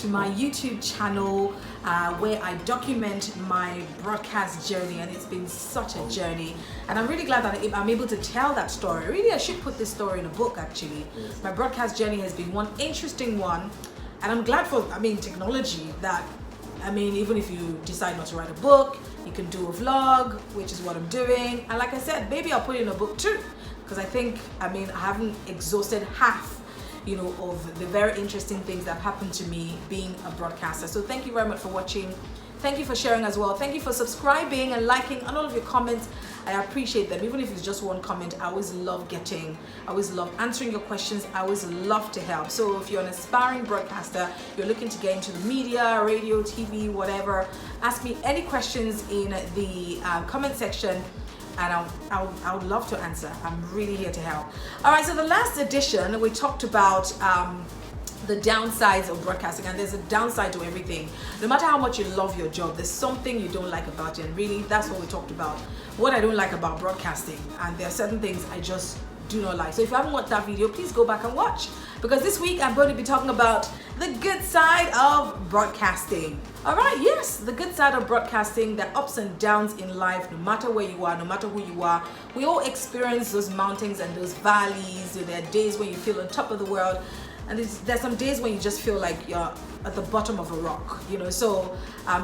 to my YouTube channel where I document my broadcast journey, and it's been such a journey, and I'm really glad that I'm able to tell that story. Really, I should put this story in a book actually. Yes. My broadcast journey has been one interesting one, and I'm glad for technology that even if you decide not to write a book, you can do a vlog, which is what I'm doing, and like I said, maybe I'll put it in a book too, because I think I haven't exhausted half of the very interesting things that have happened to me being a broadcaster. So thank you very much for watching. Thank you for sharing as well. Thank you for subscribing and liking, and all of your comments. I appreciate them. Even if it's just one comment, I always love answering your questions. I always love to help. So if you're an aspiring broadcaster, you're looking to get into the media, radio, TV, whatever, ask me any questions in the comment section, and I would love to answer. I'm really here to help. All right, so the last edition we talked about the downsides of broadcasting, and there's a downside to everything. No matter how much you love your job, there's something you don't like about it, and really that's what we talked about, what I don't like about broadcasting, and there are certain things I just do not like. So if you haven't watched that video, please go back and watch, because this week I'm going to be talking about the good side of broadcasting. All right, yes, the good side of broadcasting, the ups and downs in life, no matter where you are, no matter who you are. We all experience those mountains and those valleys. There are days when you feel on top of the world, and there's some days when you just feel like you're at the bottom of a rock, So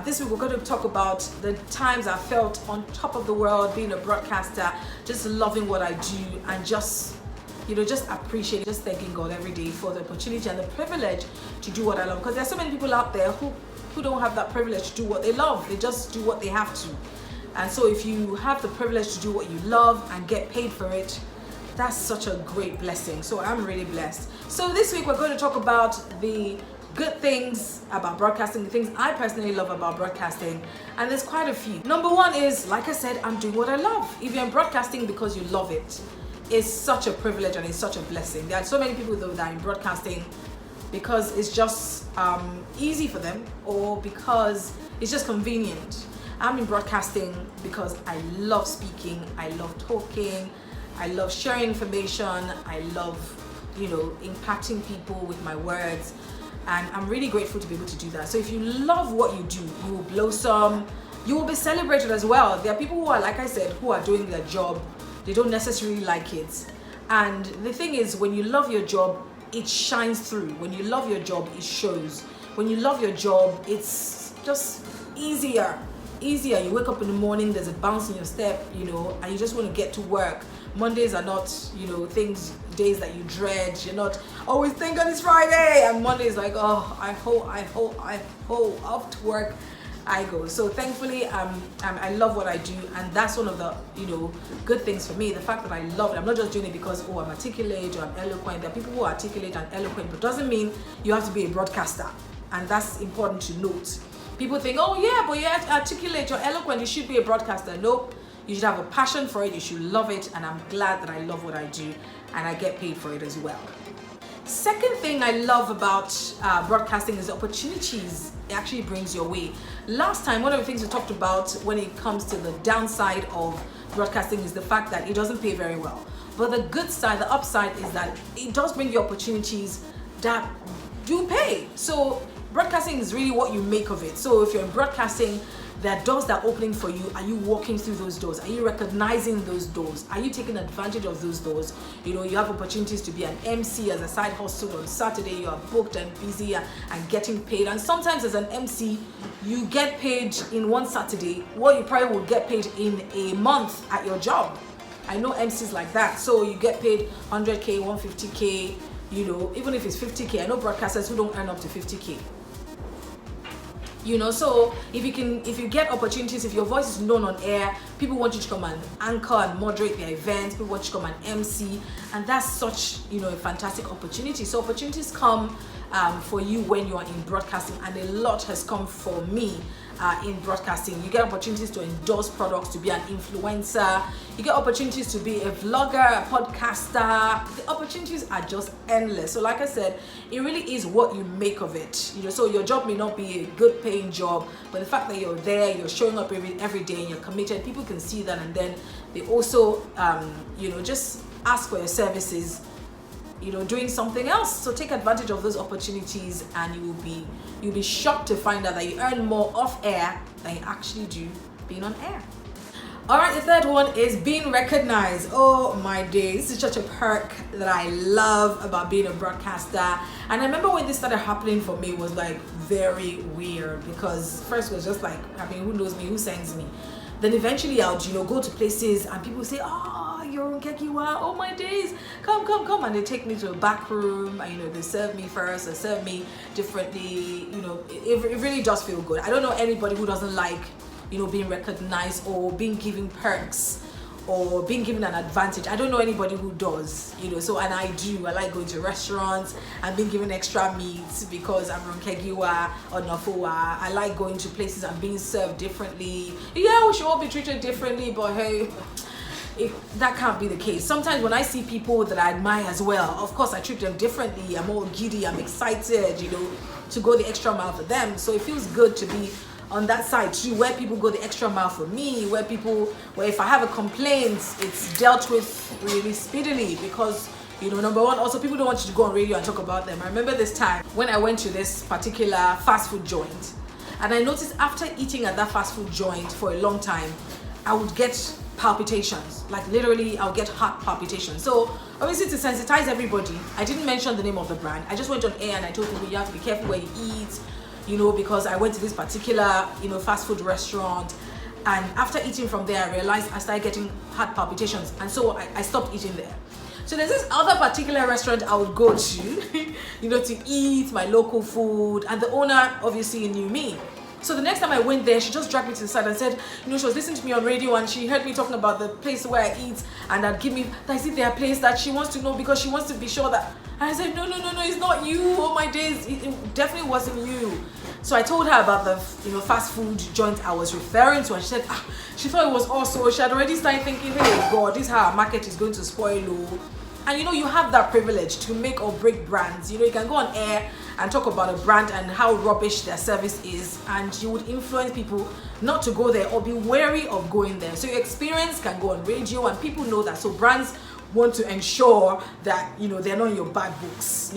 this week we're going to talk about the times I felt on top of the world being a broadcaster, just loving what I do, and just appreciating, just thanking God every day for the opportunity and the privilege to do what I love. Because there's so many people out there who don't have that privilege to do what they love. They just do what they have to. And so if you have the privilege to do what you love and get paid for it, that's such a great blessing. So I'm really blessed. So this week we're going to talk about the good things about broadcasting, the things I personally love about broadcasting, and there's quite a few. Number one is, like I said, I'm doing what I love. If you're in broadcasting because you love it, it's such a privilege and it's such a blessing. There are so many people that are in broadcasting because it's just easy for them, or because it's just convenient. I'm in broadcasting because I love speaking, I love talking, I love sharing information, I love impacting people with my words, and I'm really grateful to be able to do that. So if you love what you do, you will blossom, you will be celebrated as well. There are people who are, like I said, who are doing their job, they don't necessarily like it, and the thing is, when you love your job, it shines through. When you love your job, it shows. When you love your job, it's just easier. You wake up in the morning, there's a bounce in your step, and you just want to get to work. Mondays are not, days that you dread. You're not always thank God it's Friday, and Monday is like, oh, I hope off to work I go. So thankfully, I love what I do, and that's one of the good things for me. The fact that I love it. I'm not just doing it because I'm articulate or I'm eloquent. There are people who are articulate and eloquent, but doesn't mean you have to be a broadcaster, and that's important to note. People think, oh yeah, but you're articulate, you're eloquent, you should be a broadcaster. Nope. You should have a passion for it, you should love it, and I'm glad that I love what I do, and I get paid for it as well. Second thing I love about broadcasting is the opportunities it actually brings your way. Last time, one of the things we talked about when it comes to the downside of broadcasting is the fact that it doesn't pay very well. But the good side, the upside, is that it does bring you opportunities that do pay. So broadcasting is really what you make of it. So if you're in broadcasting, there are doors that are opening for you. Are you walking through those doors? Are you recognizing those doors? Are you taking advantage of those doors? You have opportunities to be an MC as a side hustle on Saturday. You are booked and busy and getting paid. And sometimes as an MC, you get paid in one Saturday what you probably would get paid in a month at your job. I know MCs like that. So you get paid 100K, 150K, even if it's 50K. I know broadcasters who don't earn up to 50K. So if you get opportunities, if your voice is known on air, people want you to come and anchor and moderate their events, people want you to come and MC, and that's such a fantastic opportunity. So opportunities come for you when you are in broadcasting, and a lot has come for me in broadcasting. You get opportunities to endorse products, to be an influencer, you get opportunities to be a vlogger, a podcaster. The opportunities are just endless. So like I said, it really is what you make of it. So your job may not be a good paying job, but the fact that you're there, you're showing up every day, and you're committed, people can see that, and then they also just ask for your services doing something else. So take advantage of those opportunities, and you'll be shocked to find out that you earn more off air than you actually do being on air. All right, the third one is being recognized. Oh my days, this is such a perk that I love about being a broadcaster. And I remember when this started happening for me, it was like very weird, because first it was just like, I mean, who knows me, who sends me? Then eventually I would, go to places and people say, oh, you're Nkekiwa, oh my days, come. And they take me to a back room and, they serve me first, they serve me differently. It really does feel good. I don't know anybody who doesn't like, being recognized or being given perks or being given an advantage. I don't know anybody who does, so, and I do. I like going to restaurants and being given extra meats because I'm from Nkekiwa or Nafua. I like going to places and being served differently. Yeah, we should all be treated differently, but hey, that can't be the case. Sometimes when I see people that I admire as well, of course I treat them differently. I'm all giddy, I'm excited, to go the extra mile for them. So it feels good to be on that side too, where people go the extra mile for me, where if I have a complaint, it's dealt with really speedily, because number one, also people don't want you to go on radio and talk about them. I remember this time when I went to this particular fast food joint, and I noticed after eating at that fast food joint for a long time, I would get palpitations. Like literally, I'll get heart palpitations. So obviously, to sensitize everybody, I didn't mention the name of the brand. I just went on air and I told people you have to be careful where you eat, because I went to this particular, fast food restaurant, and after eating from there, I realized I started getting heart palpitations, and so I stopped eating there. So there's this other particular restaurant I would go to, to eat my local food, and the owner obviously knew me. So the next time I went there, she just dragged me to the side and said, she was listening to me on radio and she heard me talking about the place where I eat, and that give me, is it their place that she wants to know because she wants to be sure that. And I said, no, it's not you. Oh my days, it definitely wasn't you. So I told her about the fast food joint I was referring to, and she said she thought it was also. She had already started thinking, hey God, this is how our market is going to spoil. And you have that privilege to make or break brands. You can go on air and talk about a brand and how rubbish their service is, and you would influence people not to go there or be wary of going there. So your experience can go on radio and people know that. So brands want to ensure that they're not in your bad books.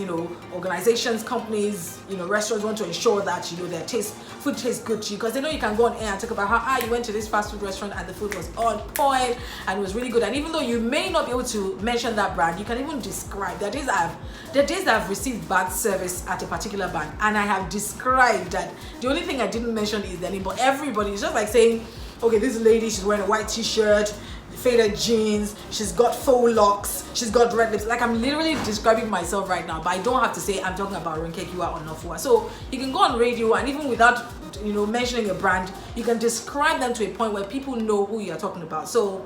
Organizations, companies, restaurants want to ensure that their food tastes good to you, because they know you can go on air and talk about how you went to this fast food restaurant and the food was on point and it was really good. And even though you may not be able to mention that brand, you can even describe. There are days I've received bad service at a particular brand, and I have described that. The only thing I didn't mention is the name, but everybody is just like saying, okay, this lady, she's wearing a white t-shirt, faded jeans, she's got faux locks, she's got red lips. Like, I'm literally describing myself right now, but I don't have to say I'm talking about Nkekiwa or Nafua. So you can go on radio, and even without mentioning a brand, you can describe them to a point where people know who you're talking about. So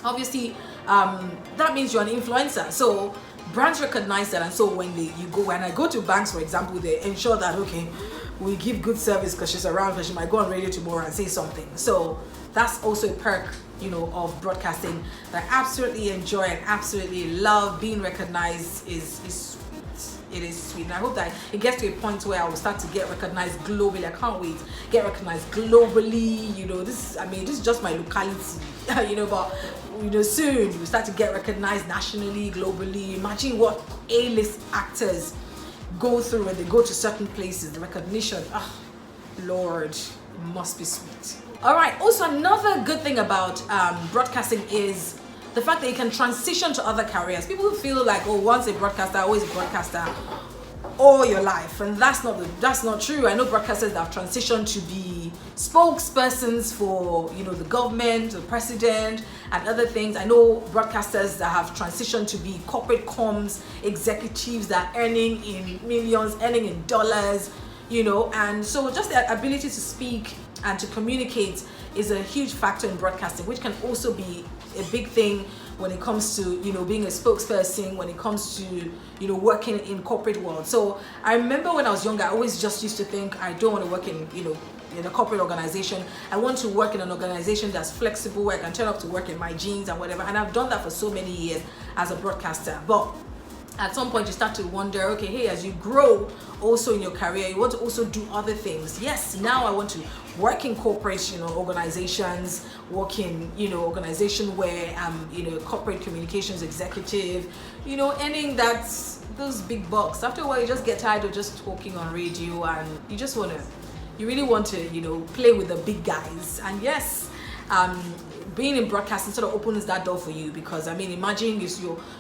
obviously that means you're an influencer. So brands recognize that, and so when I go to banks, for example, they ensure that, okay, we give good service because she's around, because she might go on radio tomorrow and say something. So that's also a perk of broadcasting that I absolutely enjoy and absolutely love. Being recognized is sweet, and I hope that it gets to a point where I will start to get recognized globally. I can't wait get recognized globally. This is just my locality, but soon we start to get recognized nationally, globally. Imagine what A-list actors go through when they go to certain places. The recognition, Lord, it must be sweet. All right, also another good thing about broadcasting is the fact that you can transition to other careers. People feel like, once a broadcaster, always a broadcaster all your life, and that's not true. I know broadcasters that have transitioned to be spokespersons for the government, the president, and other things. I know broadcasters that have transitioned to be corporate comms executives that are earning in millions, earning in dollars, and so just the ability to speak and to communicate is a huge factor in broadcasting, which can also be a big thing when it comes to being a spokesperson, when it comes to working in corporate world. So I remember when I was younger, I always just used to think, I don't want to work in in a corporate organization. I want to work in an organization that's flexible, where I can turn up to work in my jeans and whatever, and I've done that for so many years as a broadcaster. But at some point you start to wonder, okay, hey, as you grow also in your career, you want to also do other things. Yes, now I want to work in corporate, organizations, work in, organization where I'm, corporate communications executive, earning those big bucks. After a while, you just get tired of just talking on radio, and you really want to, play with the big guys. And yes, being in broadcasting sort of opens that door for you, because imagine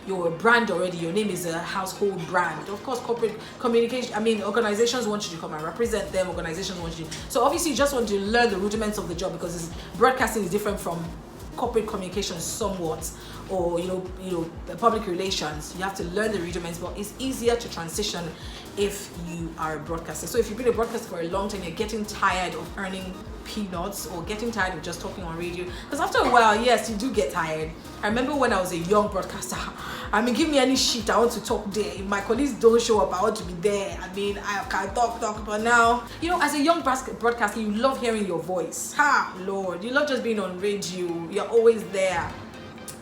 you're a brand already, your name is a household brand. Of course, corporate communication, organizations want you to come and represent them, organizations want you, so obviously you just want to learn the rudiments of the job, because broadcasting is different from corporate communications somewhat, or public relations. You have to learn the rudiments, but it's easier to transition if you are a broadcaster. So if you've been a broadcaster for a long time, you're getting tired of earning peanuts, or getting tired of just talking on radio, because after a while, yes, you do get tired. I remember when I was a young broadcaster, give me any shit, I want to talk there. If my colleagues don't show up, I want to be there. I can talk, but now, as a young broadcaster, you love hearing your voice. Lord, you love just being on radio. You're always there.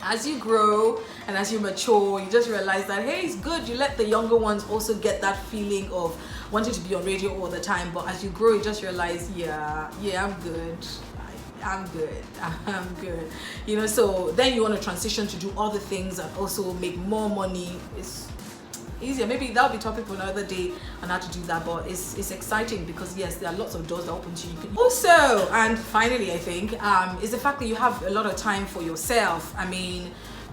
As you grow and as you mature, you just realize that, hey, it's good. You let the younger ones also get that feeling of wanting to be on radio all the time. But as you grow, you just realize, yeah, I'm good. I'm good. So then you want to transition to do other things and also make more money. It's easier. Maybe that'll be topic for another day on how to do that, but it's exciting, because yes, there are lots of doors that open to you. Also, and finally, I think is the fact that you have a lot of time for yourself.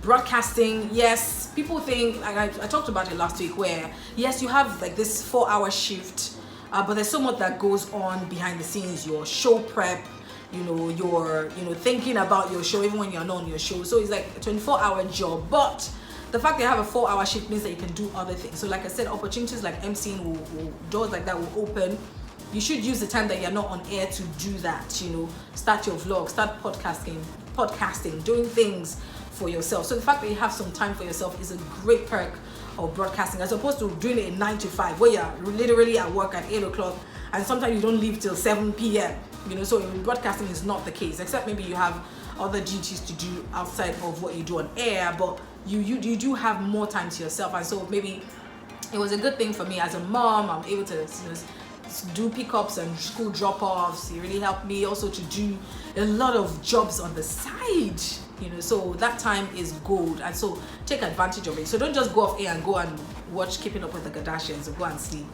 Broadcasting, yes, people think, I talked about it last week, where yes, you have like this 4-hour shift, but there's so much that goes on behind the scenes. Your show prep, you're thinking about your show even when you're not on your show. So it's like a 24-hour job, but the fact that you have a 4-hour shift means that you can do other things. So like I said, opportunities like MCing will doors like that will open. You should use the time that you're not on air to do that. Start your vlog, start podcasting, doing things for yourself. So the fact that you have some time for yourself is a great perk of broadcasting, as opposed to doing it 9 to 5, where you're literally at work at 8 o'clock and sometimes you don't leave till 7 p.m. So in broadcasting is not the case, except maybe you have other duties to do outside of what you do on air, but you do have more time to yourself. And so maybe it was a good thing for me as a mom. I'm able to do pickups and school drop-offs. It really helped me also to do a lot of jobs on the side, so that time is gold, and so take advantage of it. So don't just go off air and go and watch Keeping Up with the Kardashians or go and sleep.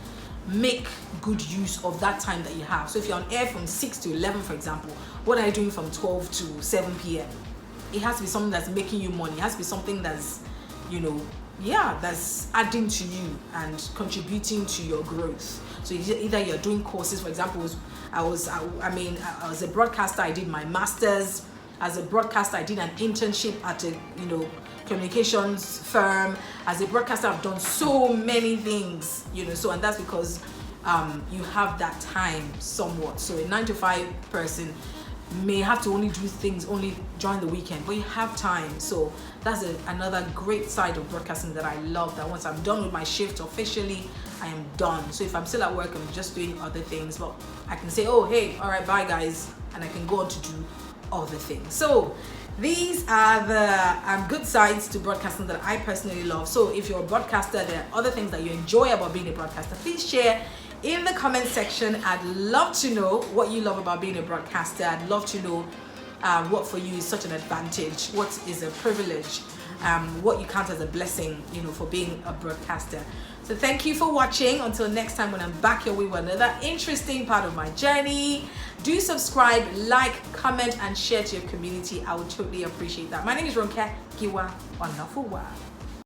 Make good use of that time that you have. So if you're on air from 6 to 11, for example, what are you doing from 12 to 7 p.m? It has to be something that's making you money. It has to be something that's, that's adding to you and contributing to your growth. So either you're doing courses, for example, I was a broadcaster, I did my master's. As a broadcaster, I did an internship at a, communications firm. As a broadcaster, I've done so many things, and that's because you have that time somewhat. So a 9 to 5 person may have to only do things only during the weekend, but you have time. So that's another great side of broadcasting that I love, that once I'm done with my shift officially, I am done. So if I'm still at work, I'm just doing other things, but I can say, oh, hey, all right, bye guys, and I can go on to do other things. So these are the good sides to broadcasting that I personally love. So if you're a broadcaster, there are other things that you enjoy about being a broadcaster. Please share in the comment section. I'd love to know what you love about being a broadcaster. I'd love to know what for you is such an advantage, what is a privilege, what you count as a blessing, for being a broadcaster. So thank you for watching. Until next time, when I'm back your way with another interesting part of my journey. Do subscribe, like, comment, and share to your community. I would totally appreciate that. My name is Ronke Giwa Wanafuwa.